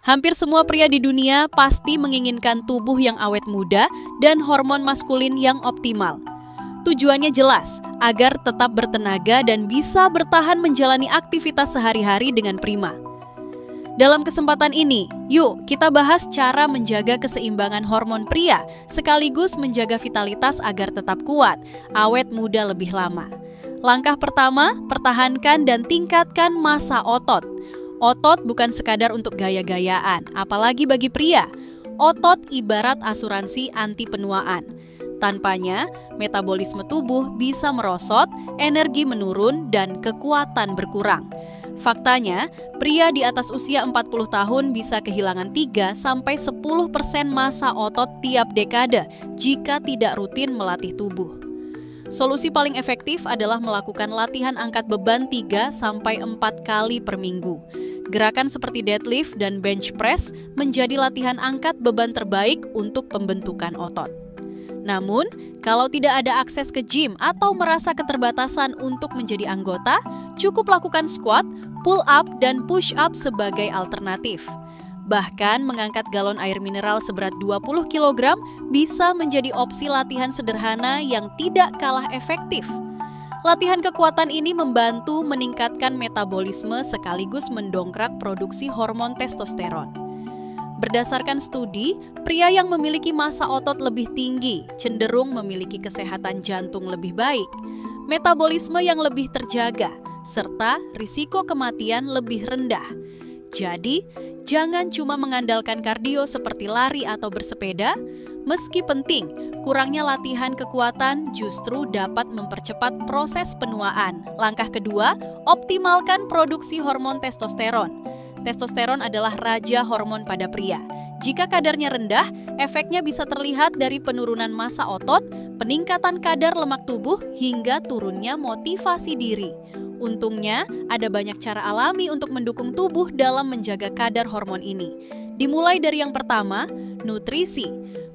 Hampir semua pria di dunia pasti menginginkan tubuh yang awet muda dan hormon maskulin yang optimal. Tujuannya jelas, agar tetap bertenaga dan bisa bertahan menjalani aktivitas sehari-hari dengan prima. Dalam kesempatan ini, yuk kita bahas cara menjaga keseimbangan hormon pria sekaligus menjaga vitalitas agar tetap kuat, awet muda lebih lama. Langkah pertama, pertahankan dan tingkatkan massa otot. Otot bukan sekadar untuk gaya-gayaan, apalagi bagi pria. Otot ibarat asuransi anti penuaan. Tanpanya, metabolisme tubuh bisa merosot, energi menurun, dan kekuatan berkurang. Faktanya, pria di atas usia 40 tahun bisa kehilangan 3-10% massa otot tiap dekade jika tidak rutin melatih tubuh. Solusi paling efektif adalah melakukan latihan angkat beban 3-4 kali per minggu. Gerakan seperti deadlift dan bench press menjadi latihan angkat beban terbaik untuk pembentukan otot. Namun, kalau tidak ada akses ke gym atau merasa keterbatasan untuk menjadi anggota, cukup lakukan squat, pull up, dan push up sebagai alternatif. Bahkan mengangkat galon air mineral seberat 20 kg bisa menjadi opsi latihan sederhana yang tidak kalah efektif. Latihan kekuatan ini membantu meningkatkan metabolisme sekaligus mendongkrak produksi hormon testosteron. Berdasarkan studi, pria yang memiliki massa otot lebih tinggi cenderung memiliki kesehatan jantung lebih baik, metabolisme yang lebih terjaga, serta risiko kematian lebih rendah. Jadi, jangan cuma mengandalkan kardio seperti lari atau bersepeda. Meski penting, kurangnya latihan kekuatan justru dapat mempercepat proses penuaan. Langkah kedua, optimalkan produksi hormon testosteron. Testosteron adalah raja hormon pada pria. Jika kadarnya rendah, efeknya bisa terlihat dari penurunan massa otot, peningkatan kadar lemak tubuh, hingga turunnya motivasi diri. Untungnya, ada banyak cara alami untuk mendukung tubuh dalam menjaga kadar hormon ini. Dimulai dari yang pertama, nutrisi.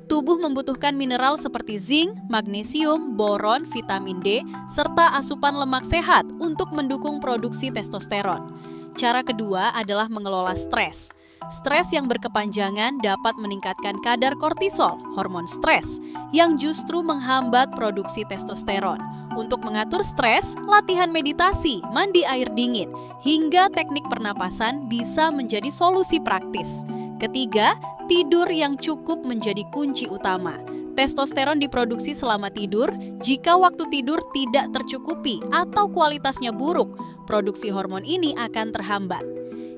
Tubuh membutuhkan mineral seperti zinc, magnesium, boron, vitamin D, serta asupan lemak sehat untuk mendukung produksi testosteron. Cara kedua adalah mengelola stres. Stres yang berkepanjangan dapat meningkatkan kadar kortisol, hormon stres, yang justru menghambat produksi testosteron. Untuk mengatur stres, latihan meditasi, mandi air dingin, hingga teknik pernapasan bisa menjadi solusi praktis. Ketiga, tidur yang cukup menjadi kunci utama. Testosteron diproduksi selama tidur. Jika waktu tidur tidak tercukupi atau kualitasnya buruk, produksi hormon ini akan terhambat.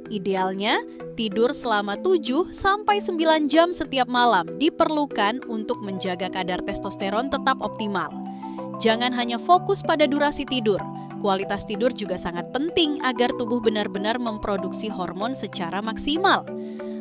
Idealnya, tidur selama 7-9 jam setiap malam diperlukan untuk menjaga kadar testosteron tetap optimal. Jangan hanya fokus pada durasi tidur. Kualitas tidur juga sangat penting agar tubuh benar-benar memproduksi hormon secara maksimal.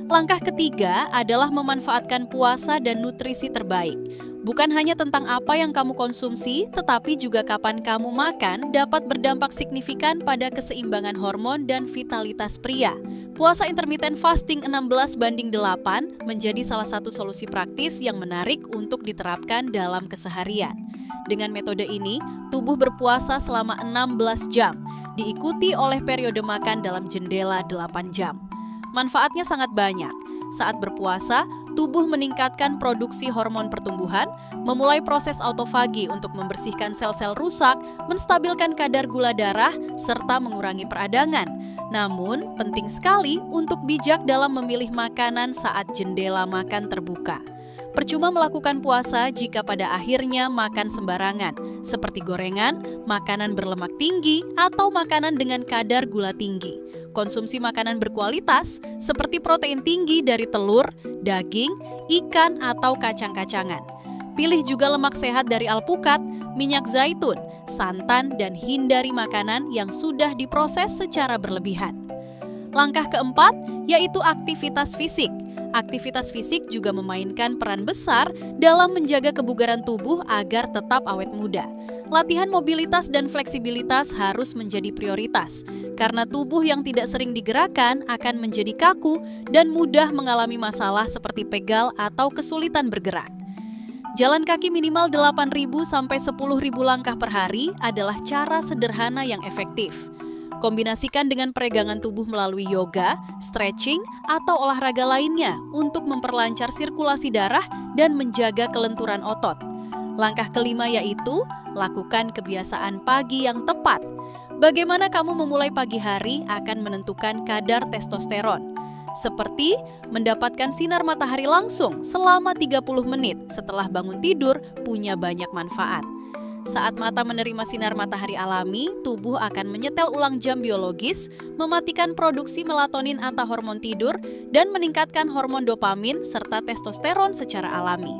Langkah ketiga adalah memanfaatkan puasa dan nutrisi terbaik. Bukan hanya tentang apa yang kamu konsumsi, tetapi juga kapan kamu makan dapat berdampak signifikan pada keseimbangan hormon dan vitalitas pria. Puasa intermittent fasting 16:8 menjadi salah satu solusi praktis yang menarik untuk diterapkan dalam keseharian. Dengan metode ini, tubuh berpuasa selama 16 jam, diikuti oleh periode makan dalam jendela 8 jam. Manfaatnya sangat banyak. Saat berpuasa, tubuh meningkatkan produksi hormon pertumbuhan, memulai proses autofagi untuk membersihkan sel-sel rusak, menstabilkan kadar gula darah, serta mengurangi peradangan. Namun, penting sekali untuk bijak dalam memilih makanan saat jendela makan terbuka. Percuma melakukan puasa jika pada akhirnya makan sembarangan, seperti gorengan, makanan berlemak tinggi, atau makanan dengan kadar gula tinggi. Konsumsi makanan berkualitas seperti protein tinggi dari telur, daging, ikan, atau kacang-kacangan. Pilih juga lemak sehat dari alpukat, minyak zaitun, santan, dan hindari makanan yang sudah diproses secara berlebihan. Langkah keempat yaitu aktivitas fisik. Aktivitas fisik juga memainkan peran besar dalam menjaga kebugaran tubuh agar tetap awet muda. Latihan mobilitas dan fleksibilitas harus menjadi prioritas, karena tubuh yang tidak sering digerakkan akan menjadi kaku dan mudah mengalami masalah seperti pegal atau kesulitan bergerak. Jalan kaki minimal 8.000 sampai 10.000 langkah per hari adalah cara sederhana yang efektif. Kombinasikan dengan peregangan tubuh melalui yoga, stretching, atau olahraga lainnya untuk memperlancar sirkulasi darah dan menjaga kelenturan otot. Langkah kelima yaitu, lakukan kebiasaan pagi yang tepat. Bagaimana kamu memulai pagi hari akan menentukan kadar testosteron. Seperti mendapatkan sinar matahari langsung selama 30 menit setelah bangun tidur punya banyak manfaat. Saat mata menerima sinar matahari alami, tubuh akan menyetel ulang jam biologis, mematikan produksi melatonin atau hormon tidur, dan meningkatkan hormon dopamin serta testosteron secara alami.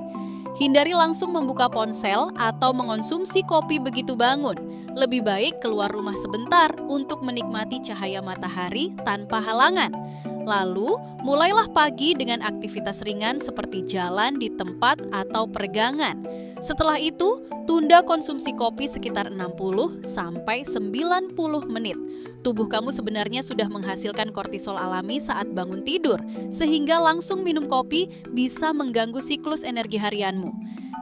Hindari langsung membuka ponsel atau mengonsumsi kopi begitu bangun. Lebih baik keluar rumah sebentar untuk menikmati cahaya matahari tanpa halangan. Lalu, mulailah pagi dengan aktivitas ringan seperti jalan di tempat atau peregangan. Setelah itu, tunda konsumsi kopi sekitar 60 sampai 90 menit. Tubuh kamu sebenarnya sudah menghasilkan kortisol alami saat bangun tidur, sehingga langsung minum kopi bisa mengganggu siklus energi harianmu.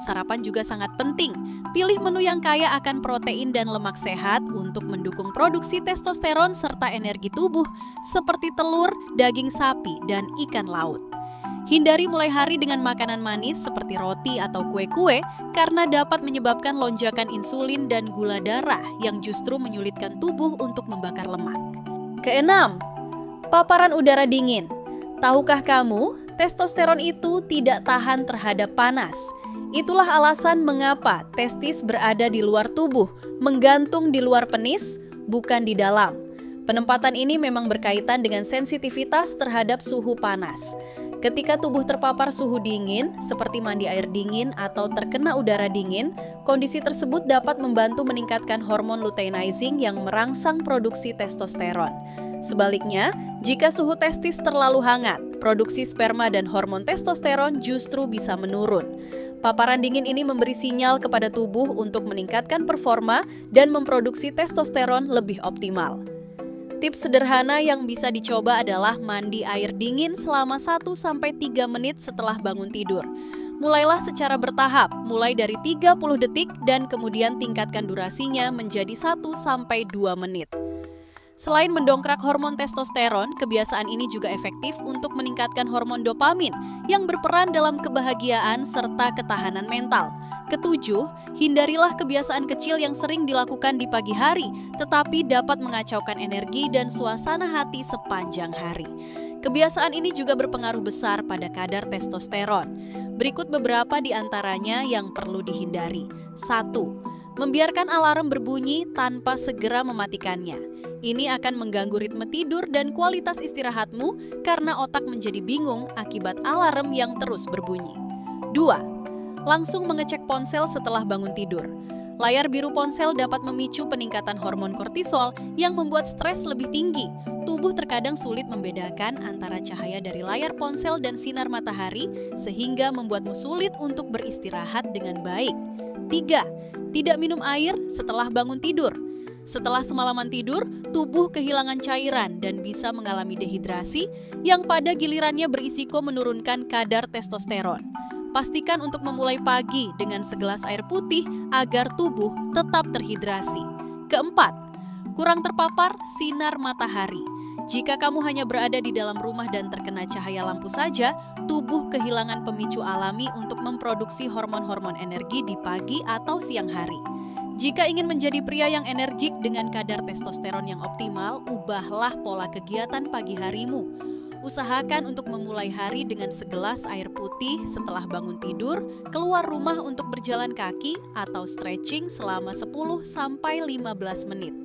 Sarapan juga sangat penting. Pilih menu yang kaya akan protein dan lemak sehat untuk mendukung produksi testosteron serta energi tubuh, seperti telur, daging sapi, dan ikan laut. Hindari mulai hari dengan makanan manis seperti roti atau kue-kue karena dapat menyebabkan lonjakan insulin dan gula darah yang justru menyulitkan tubuh untuk membakar lemak. Keenam, paparan udara dingin. Tahukah kamu, testosteron itu tidak tahan terhadap panas. Itulah alasan mengapa testis berada di luar tubuh, menggantung di luar penis, bukan di dalam. Penempatan ini memang berkaitan dengan sensitivitas terhadap suhu panas. Ketika tubuh terpapar suhu dingin, seperti mandi air dingin atau terkena udara dingin, kondisi tersebut dapat membantu meningkatkan hormon luteinizing yang merangsang produksi testosteron. Sebaliknya, jika suhu testis terlalu hangat, produksi sperma dan hormon testosteron justru bisa menurun. Paparan dingin ini memberi sinyal kepada tubuh untuk meningkatkan performa dan memproduksi testosteron lebih optimal. Tips sederhana yang bisa dicoba adalah mandi air dingin selama 1-3 menit setelah bangun tidur. Mulailah secara bertahap, mulai dari 30 detik dan kemudian tingkatkan durasinya menjadi 1-2 menit. Selain mendongkrak hormon testosteron, kebiasaan ini juga efektif untuk meningkatkan hormon dopamin yang berperan dalam kebahagiaan serta ketahanan mental. Ketujuh, hindarilah kebiasaan kecil yang sering dilakukan di pagi hari, tetapi dapat mengacaukan energi dan suasana hati sepanjang hari. Kebiasaan ini juga berpengaruh besar pada kadar testosteron. Berikut beberapa di antaranya yang perlu dihindari. 1. Membiarkan alarm berbunyi tanpa segera mematikannya. Ini akan mengganggu ritme tidur dan kualitas istirahatmu karena otak menjadi bingung akibat alarm yang terus berbunyi. 2. Langsung mengecek ponsel setelah bangun tidur. Layar biru ponsel dapat memicu peningkatan hormon kortisol yang membuat stres lebih tinggi. Tubuh terkadang sulit membedakan antara cahaya dari layar ponsel dan sinar matahari, sehingga membuatmu sulit untuk beristirahat dengan baik. 3. Tidak minum air setelah bangun tidur. Setelah semalaman tidur, tubuh kehilangan cairan dan bisa mengalami dehidrasi yang pada gilirannya berisiko menurunkan kadar testosteron. Pastikan untuk memulai pagi dengan segelas air putih agar tubuh tetap terhidrasi. Keempat, kurang terpapar sinar matahari. Jika kamu hanya berada di dalam rumah dan terkena cahaya lampu saja, tubuh kehilangan pemicu alami untuk memproduksi hormon-hormon energi di pagi atau siang hari. Jika ingin menjadi pria yang energik dengan kadar testosteron yang optimal, ubahlah pola kegiatan pagi harimu. Usahakan untuk memulai hari dengan segelas air putih setelah bangun tidur, keluar rumah untuk berjalan kaki atau stretching selama 10-15 menit.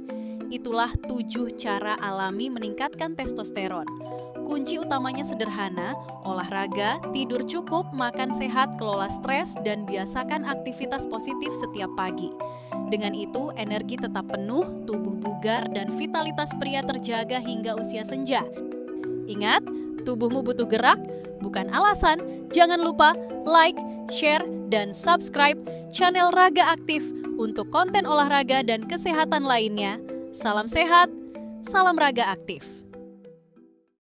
Itulah 7 cara alami meningkatkan testosteron. Kunci utamanya sederhana, olahraga, tidur cukup, makan sehat, kelola stres, dan biasakan aktivitas positif setiap pagi. Dengan itu, energi tetap penuh, tubuh bugar, dan vitalitas pria terjaga hingga usia senja. Ingat, tubuhmu butuh gerak, bukan alasan. Jangan lupa like, share, dan subscribe channel Raga Aktif untuk konten olahraga dan kesehatan lainnya. Salam sehat, salam Raga Aktif.